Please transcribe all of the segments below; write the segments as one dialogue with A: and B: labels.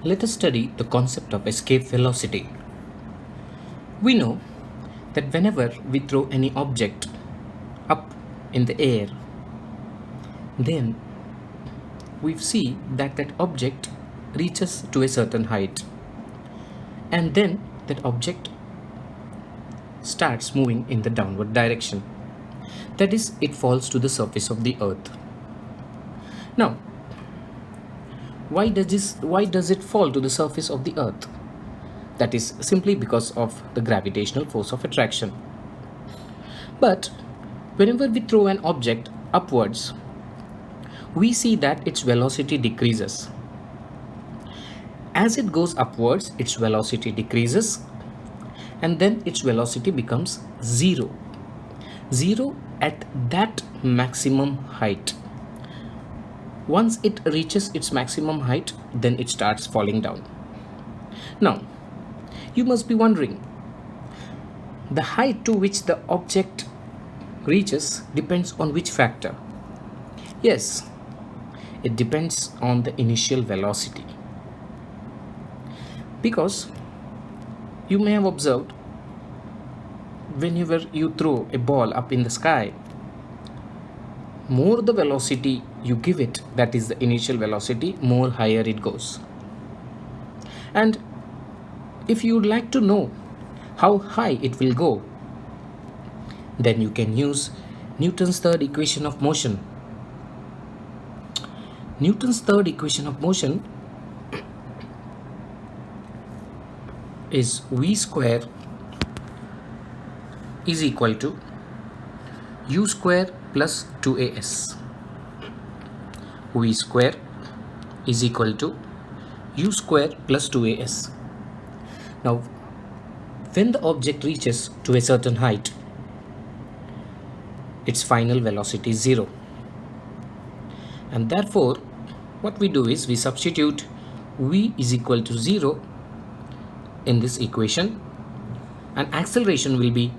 A: Let us study the concept of escape velocity. We know that whenever we throw any object up in the air, then we see that that object reaches to a certain height, and then that object starts moving in the downward direction. That is, it falls to the surface of the earth. Now, why does it fall to the surface of the earth? That is simply because of the gravitational force of attraction. But whenever we throw an object upwards, we see that its velocity decreases. As it goes upwards, its velocity decreases, and then its velocity becomes zero. Zero at that maximum height. Once it reaches its maximum height, then it starts falling down. Now, you must be wondering, the height to which the object reaches depends on which factor? Yes, it depends on the initial velocity. Because you may have observed, whenever you throw a ball up in the sky, more the velocity you give it, that is the initial velocity, more higher it goes. And if you would like to know how high it will go, then you can use Newton's third equation of motion. Newton's third equation of motion is v square is equal to u square plus 2as. V square is equal to u square plus 2as. Now, when the object reaches to a certain height, its final velocity is 0. And therefore, what we do is we substitute v is equal to 0 in this equation, and acceleration will be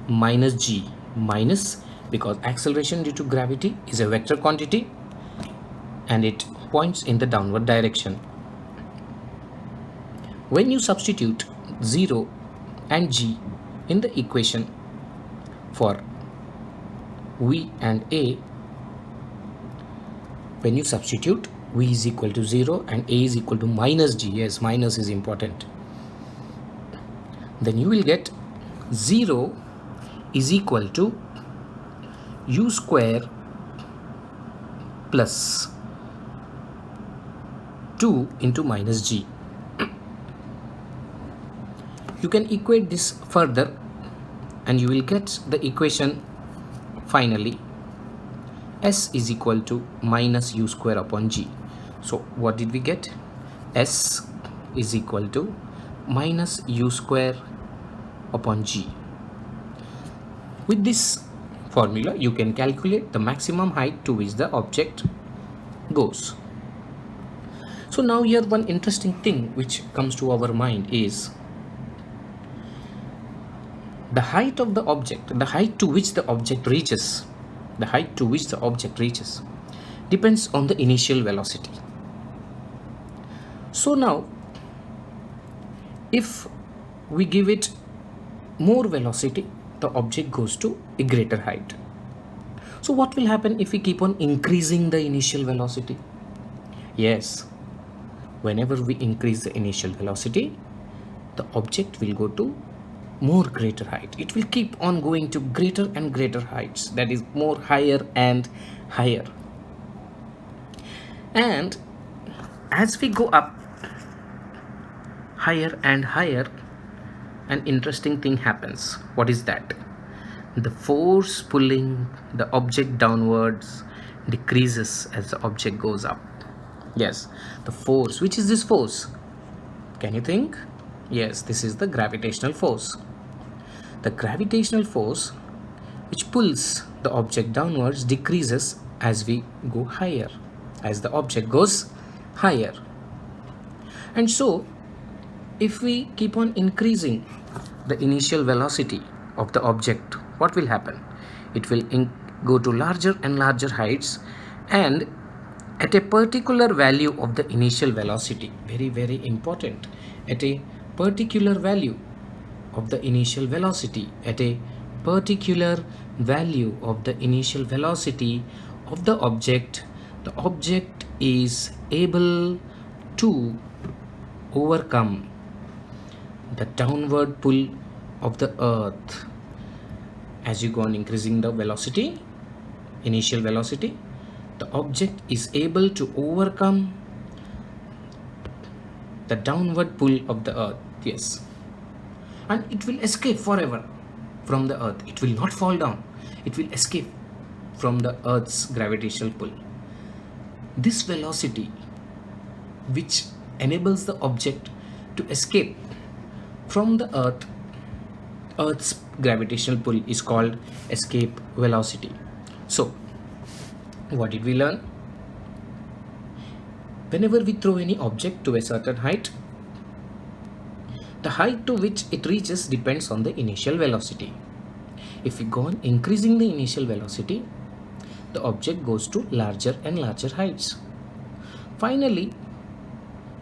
A: minus g. Minus, because acceleration due to gravity is a vector quantity and it points in the downward direction. When you substitute 0 and g in the equation for v and a, when you substitute v is equal to 0 and a is equal to minus g, yes, minus is important, then you will get 0 is equal to u square plus 2 into minus g. You can equate this further and you will get the equation finally s is equal to minus u square upon g. So what did we get? S is equal to minus u square upon g. With this formula, you can calculate the maximum height to which the object goes. So now here one interesting thing which comes to our mind is the height of the object, the height to which the object reaches, depends on the initial velocity. So now, if we give it more velocity, the object goes to a greater height. So what will happen if we keep on increasing the initial velocity? Yes, whenever we increase the initial velocity, the object will go to more greater height. It will keep on going to greater and greater heights, that is more higher and higher. And as we go up higher and higher, an interesting thing happens. What is that? The force pulling the object downwards decreases as the object goes up. Yes, the force. Which is this force? Can you think? Yes, this is the gravitational force. The gravitational force which pulls the object downwards decreases as we go higher, as the object goes higher. And so, if we keep on increasing the initial velocity of the object, what will happen? It will go to larger and larger heights, and at a particular value of the initial velocity, very important, at a particular value of the initial velocity, at a particular value of the initial velocity of the object is able to overcome the downward pull of the earth. As you go on increasing the velocity, initial velocity, the object is able to overcome the downward pull of the earth. Yes, and it will escape forever from the earth. It will not fall down, it will escape from the earth's gravitational pull. This velocity, which enables the object to escape from the earth's gravitational pull, is called escape velocity. So what did we learn? Whenever we throw any object to a certain height, the height to which it reaches depends on the initial velocity. If we go on increasing the initial velocity, the object goes to larger and larger heights. Finally,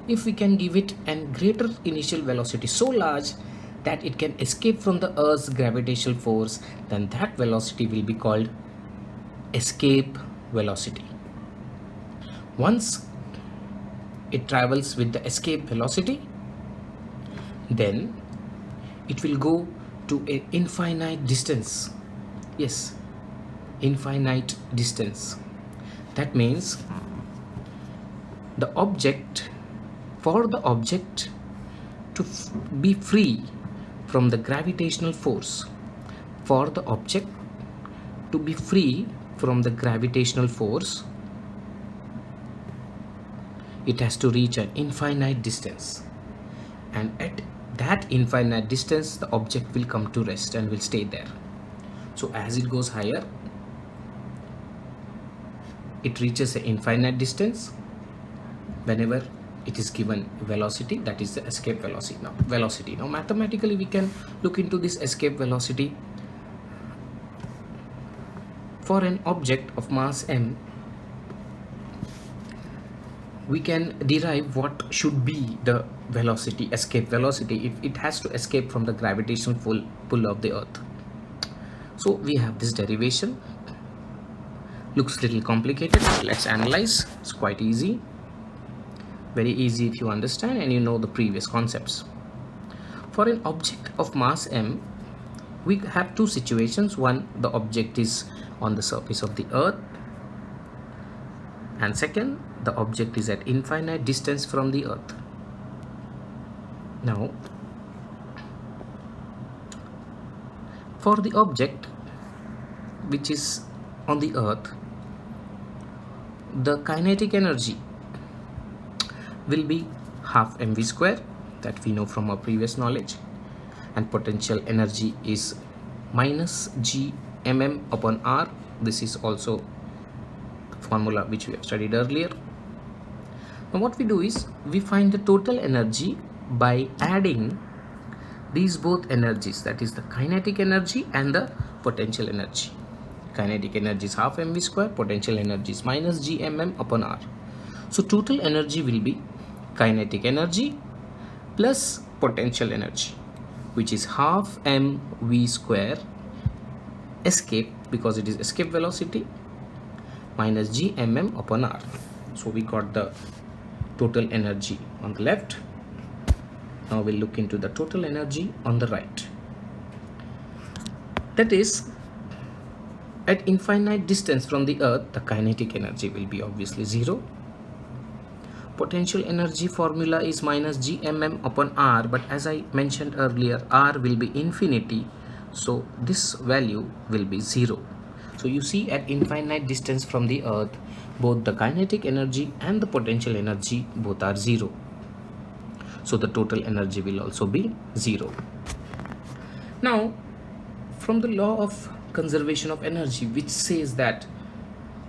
A: if we can give it a greater initial velocity, so large that it can escape from the Earth's gravitational force, then that velocity will be called escape velocity. Once it travels with the escape velocity, then it will go to an infinite distance. Yes, infinite distance. That means for the object to be free from the gravitational force, for the object to be free from the gravitational force, it has to reach an infinite distance, and at that infinite distance the object will come to rest and will stay there. So as it goes higher, it reaches an infinite distance whenever it is given velocity, that is the escape velocity. Now mathematically we can look into this escape velocity. For an object of mass m, we can derive what should be the velocity, escape velocity, if it has to escape from the gravitational pull of the earth. So we have this derivation. Looks little complicated, let's analyze. It's quite easy, very easy if you understand and you know the previous concepts. For an object of mass m, we have two situations. One, the object is on the surface of the earth, and second, the object is at infinite distance from the earth. Now for the object which is on the earth, the kinetic energy will be half mv square, that we know from our previous knowledge, and potential energy is minus g mm upon r. This is also the formula which we have studied earlier. Now what we do is we find the total energy by adding these both energies, that is the kinetic energy and the potential energy. Kinetic energy is half mv square, potential energy is minus g mm upon r. So total energy will be kinetic energy plus potential energy, which is half mv square escape, because it is escape velocity, minus g mm upon r. So we got the total energy on the left. Now we'll look into the total energy on the right. That is, at infinite distance from the earth, the kinetic energy will be obviously 0. Potential energy formula is minus g mm upon r, but as I mentioned earlier, r will be infinity, so this value will be 0. So you see, at infinite distance from the earth, both the kinetic energy and the potential energy both are 0. So the total energy will also be 0. Now, from the law of conservation of energy, which says that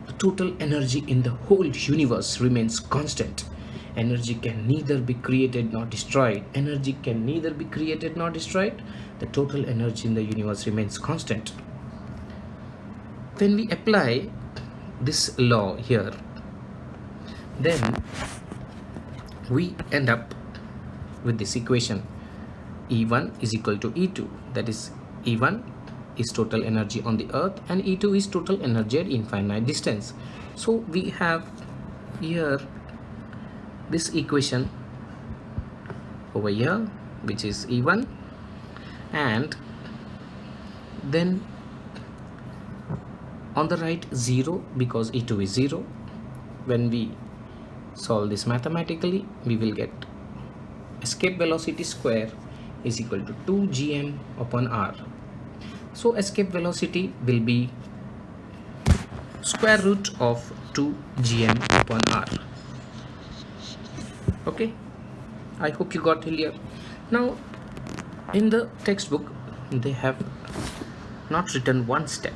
A: the total energy in the whole universe remains constant, energy can neither be created nor destroyed. Energy can neither be created nor destroyed. The total energy in the universe remains constant. When we apply this law here, Then we end up with this equation: E1 is equal to E2. That is, E1 is total energy on the earth and E2 is total energy at infinite distance. So we have here this equation over here, which is E1, and then on the right 0, because E2 is 0. When we solve this mathematically, we will get escape velocity square is equal to 2 gm upon r. So escape velocity will be square root of 2 gm upon r. Okay, I hope you got here. Now in the textbook they have not written one step,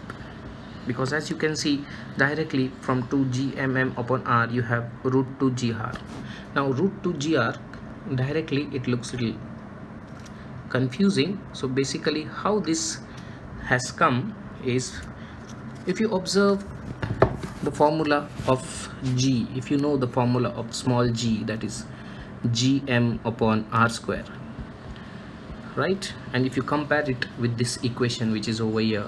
A: because as you can see directly from 2 gmm upon r you have root 2 gr. Now root 2 gr directly it looks a little confusing. So basically how this has come is, if you observe the formula of g, if you know the formula of small g, that is gm upon r square, right? And if you compare it with this equation which is over here,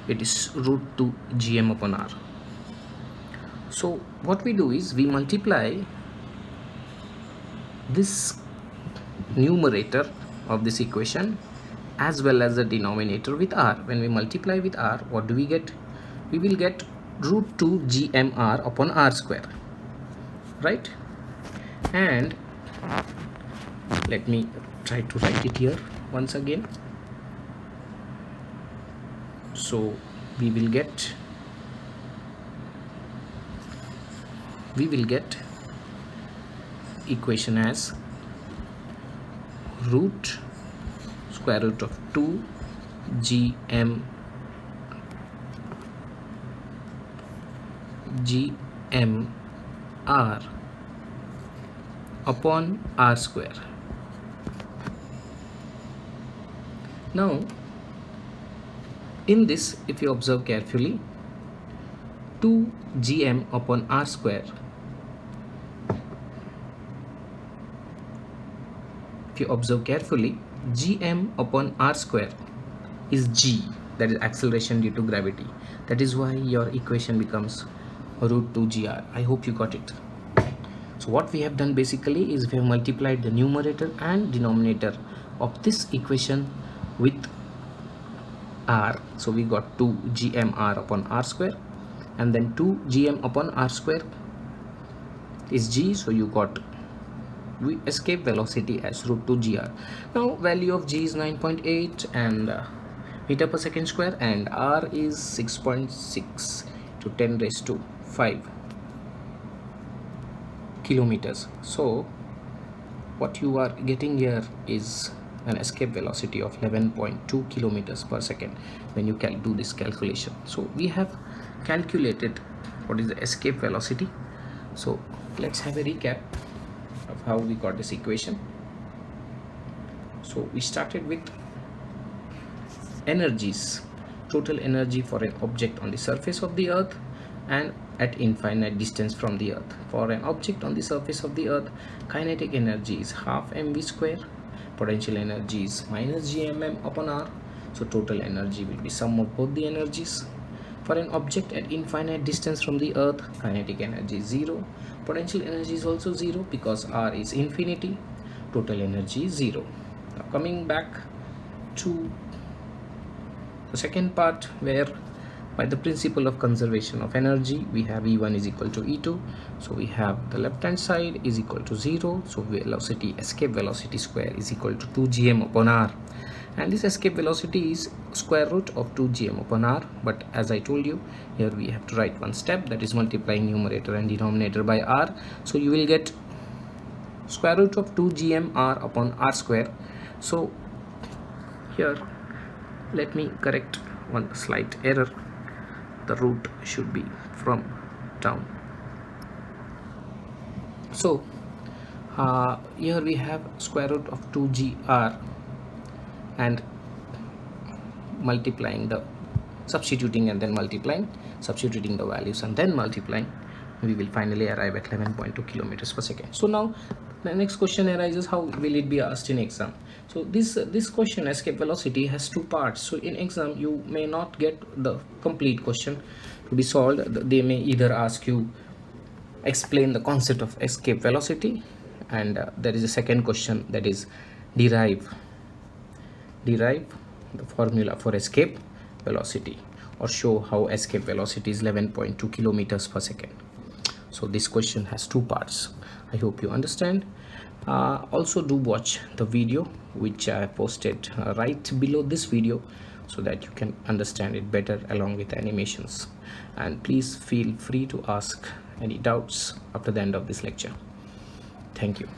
A: it is root 2 gm upon r. So what we do is we multiply this numerator of this equation as well as the denominator with r. When we multiply with r, what do we get? We will get root 2 gmr upon r square, right? And let me try to write it here once again. So we will get equation as square root of 2 gm r upon r square. Now in this, if you observe carefully, 2 gm upon r square, if you observe carefully, gm upon r square is g, that is acceleration due to gravity. That is why your equation becomes root 2 gr. I hope you got it. So what we have done basically is we have multiplied the numerator and denominator of this equation with r. So we got 2 gm r upon r square, and then 2 gm upon r square is g, so you got escape velocity as root 2 gr. Now value of g is 9.8 and meter per second square, and r is 6.6 to 10 raised to 5 kilometers. So what you are getting here is an escape velocity of 11.2 kilometers per second when you can do this calculation. So we have calculated what is the escape velocity. So let's have a recap of how we got this equation. So we started with energies, total energy for an object on the surface of the earth and at infinite distance from the earth. For an object on the surface of the earth, kinetic energy is half mv square, potential energy is minus gmm upon r. So total energy will be sum of both the energies. For an object at infinite distance from the earth, kinetic energy is 0, potential energy is also 0 because r is infinity, total energy is 0. Now coming back to the second part, where by the principle of conservation of energy we have E1 is equal to E2. So we have the left hand side is equal to 0, so velocity, escape velocity square is equal to 2 gm upon r, and this escape velocity is square root of 2 gm upon r. But as I told you, here we have to write one step, that is multiplying numerator and denominator by r. So you will get square root of 2 gm r upon r square. So here let me correct one slight error. The root should be from down. So here we have square root of 2gr and multiplying the substituting and then multiplying, substituting the values and then multiplying. we will finally arrive at 11.2 kilometers per second. So now the next question arises, how will it be asked in exam? So this question, escape velocity, has two parts. So in exam you may not get the complete question to be solved. They may either ask you explain the concept of escape velocity, and there is a second question, that is derive the formula for escape velocity, or show how escape velocity is 11.2 kilometers per second. So this question has two parts. I hope you understand. Also do watch the video which I posted right below this video, so that you can understand it better along with animations. And please feel free to ask any doubts after the end of this lecture. Thank you.